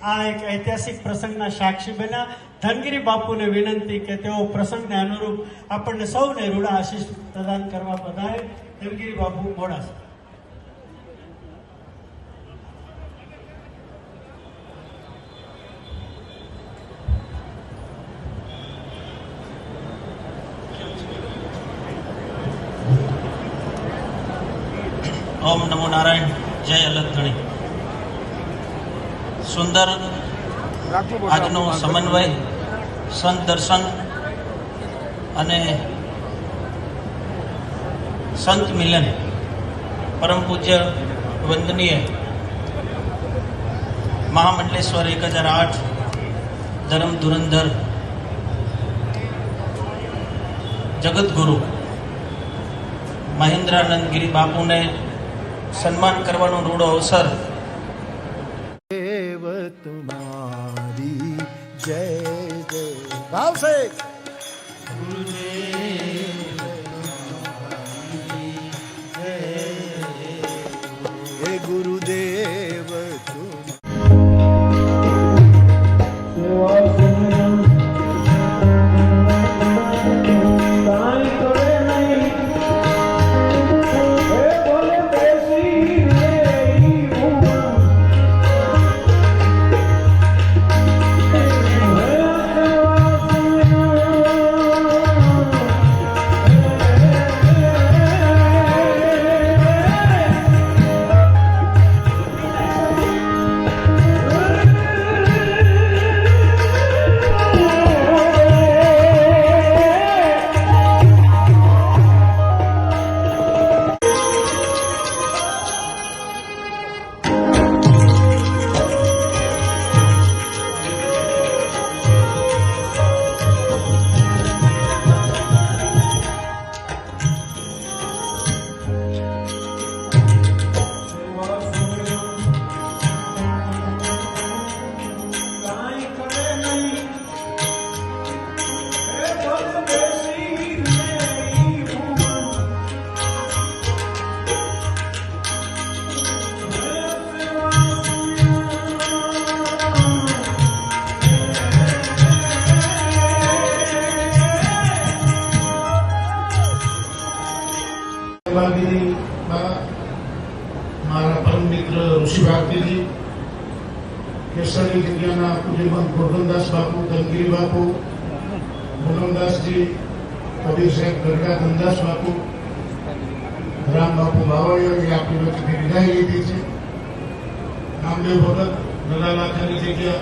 આ એક ઐતિહાસિક પ્રસંગના સાક્ષી બન્યા. ધનગીરી બાપુને વિનંતી કે તેઓ પ્રસંગને અનુરૂપ આપણને સૌને રૂડા આશીષ પ્રદાન કરવા બધાએ. ધનગીરી બાપુ મોડાસા. ओम नमो नारायण. जय अलग सुंदर આજનો સમન્વય સંત દર્શન અને સંત મિલન પરમ પૂજ્ય વંદનીય મહામંડલેશ્વર 1008 ધર્મ ધુરંધર જગતગુરુ મહેન્દ્રાનંદ ગિરી બાપુને સન્માન કરવાનો રૂડો અવસર. देव तुम्हारी जय जय भाव से हे गुरुदेव મારા પરમ મિત્ર ઋષિ ભારતીજી, કેસરની જગ્યાના પૂજ્યમંત ગોરધનદાસ બાપુ, ધનગીરી બાપુ, મોહનદાસજી, કબીર સાહેબ ગરગા ધનદાસ બાપુ, રામ બાપુ બાવળિયાએ આપણી વચ્ચેથી વિદાય લીધી છે. નામદેવ ભગત નલાલાખાની જગ્યા